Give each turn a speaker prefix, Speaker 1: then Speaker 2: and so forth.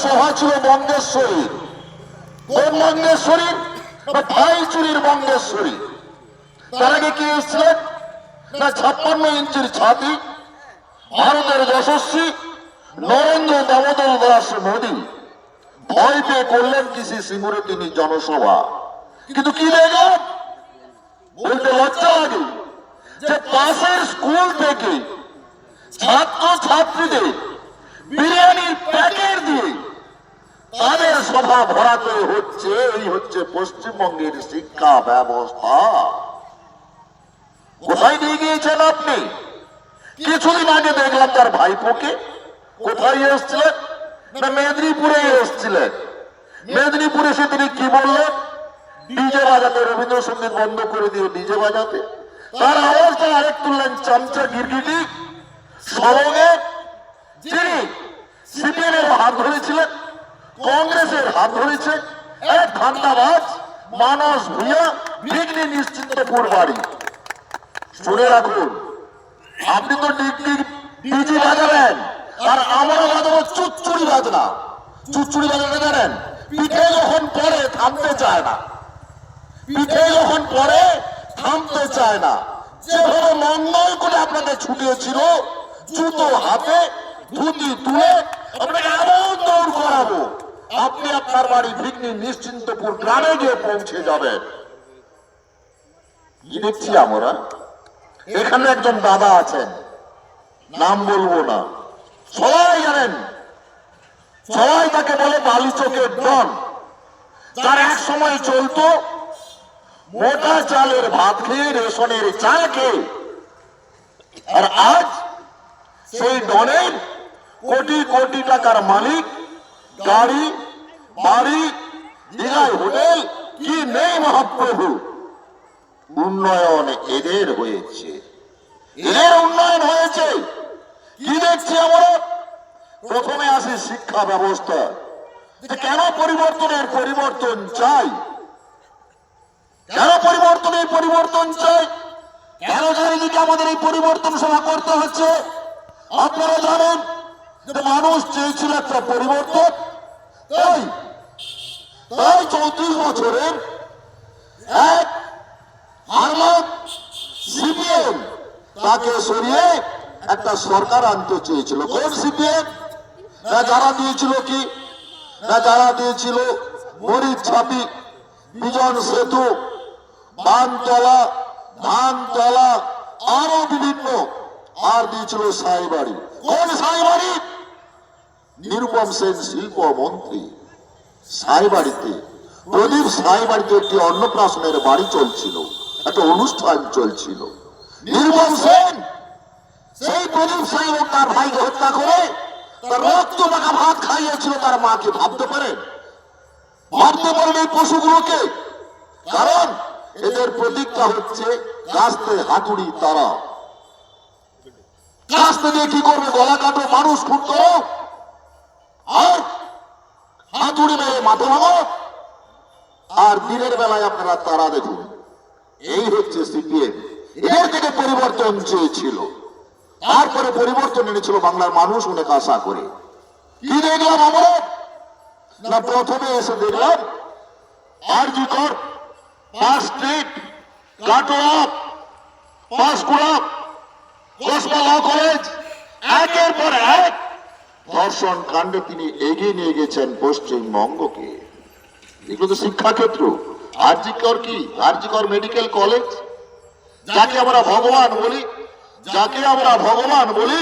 Speaker 1: সভা ছিল বঙ্গেশ্বরী। কোন বঙ্গেশ্বরী? ভাইচুরির বঙ্গেশ্বরী। তার আগে কি এসেছিলেন না 56 ইঞ্চির ছাতি ভারতের যশস্বী নরেন্দ্র দামোদর দাস মোদী ভয় পেয়ে করলেন কৃষি সিঙ্গুরে তিনি জনসভা। কিন্তু কি দেখলেন? বলতে লজ্জা লাগে যে পাশের স্কুল থেকে ছাত্র ছাত্রীদের বিরিয়ানির প্যাকেট দিয়ে তাদের সভা ভরাতে হচ্ছে। এই হচ্ছে পশ্চিমবঙ্গের শিক্ষা ব্যবস্থা। কোথায় নিয়ে গিয়েছেন আপনি? কিছুদিন আগে দেখলাম তার ভাইপোকে কোথায় এসেছিলেন না মেদিনীপুরে এসেছিলেন। মেদিনীপুরে এসে তিনি কি বললেন? ডিজে বাজাতে, রবীন্দ্রসঙ্গীত বন্ধ করে দিয়ে ডিজে বাজাতে। তার আওয়াজটা আরেক তুললেন চামচা গিরগিটি সরঙ্গে, যিনি সিপিএম এর হাত ধরেছিলেন, কংগ্রেসের হাত ধরেছে এক ধান্দাবাজ মানস ভূঁইয়া, ভিগনি নিশ্চিন্তপুর বাড়ি। শুনে রাখুন, আপনি তো ডিজি বাজাবেন আর আমরা বাজাবো চুচুড়ি বাজনা। চুচুড়ি বাজাতে জানেন? পিঠে যখন পরে থামতে চায় না, পিঠে যখন পরে থামতে চায় না। যেভাবে মঙ্গল করে আপনাকে ছুটিয়েছিল জুতো হাতে ধুতি তুলে আপনাকে এমন দৌড় করাবো আপনি আপনার বাড়ি ভিগনি নিশ্চিন্তপুর গ্রামে গিয়ে পৌঁছে যাবেন। কি দেখছি আমরা? এখানে একজন দাদা আছেন, নাম বলবো না, সবাই জানেন, সবাই তাকে বলে বালি চোখের ডন। তার এক সময় চলতো মোটা চালের ভাত খেয়ে, রেশনের চাল খেয়ে। আর আজ সেই ডনের কোটি কোটি টাকার মালিক, গাড়ি বাড়ি, দীঘায় হোটেল, কি নেই মহাপ্রভু। উন্নয়ন এদের হয়েছে, এদের উন্নয়ন হয়েছে। কি দেখছি আমরা? প্রথমে আসি শিক্ষা ব্যবস্থা। কেন পরিবর্তনের পরিবর্তন চাই? কেন পরিবর্তনের পরিবর্তন চাই? কেন চারিদিকে আমাদের এই পরিবর্তন সভা করতে হচ্ছে? আপনারা জানেন যে মানুষ চেয়েছিল একটা পরিবর্তন। তাই 34 বছরের এক হারমাত সিপিএম তাকে সরিয়ে একটা সরকার আনতে চেয়েছিল। কোন সিপিএম? না যারা দিয়েছিল কি না যারা দিয়েছিল মরিচ ছাপি, বিজন সেতু, বানতলা, ধানতলা, আরো বিভিন্ন, আর দিয়েছিল সাইবাড়ি। কোন সাইবাড়ি? নিরুপম সেন শিল্প মন্ত্রী। সাইবাড়িতে, প্রদীপ সাইবাড়িতে একটি অন্নপ্রাশনের বাড়ি চলছিল, একটা অনুষ্ঠান চলছিল। নিরুপম সেন সেই প্রদীপ সাই ও তার ভাইকে হত্যা করে তার রক্ত মাখা ভাত খাইয়েছিল তার মাকে। ভাবতে পারেন? ভাবতে পারেন এই পশুগুলোকে? কারণ এদের প্রতিজ্ঞা হচ্ছে কাস্তে হাতুড়ি তারা। কাস্তে দিয়ে কি করবে? গলা কাটো, মানুষ খুন করো, আর হাতুড়ি মেরে মাথা ভাঙো, আর দিনের বেলায় আপনারা তারা দেখুন। এই হচ্ছে সিপিএম। এদের থেকে পরিবর্তন চেয়েছিল, তারপরে পরিবর্তন এনেছিল বাংলার মানুষ অনেক আশা করে। কি দেখলাম আমরা? না প্রথমে এসে দেখলাম RG Kar, park street, Katwa, Panskura, Kasba law college, একের পর এক ধর্ষণ কাণ্ডে তিনি এগিয়ে নিয়ে গেছেন পশ্চিমবঙ্গকে। এগুলো তো শিক্ষাক্ষেত্র। আরজি কর কি? আরজি কর মেডিকেল কলেজ, যাকে আমরা ভগবান বলি, যাকে আমরা ভগবান বলি,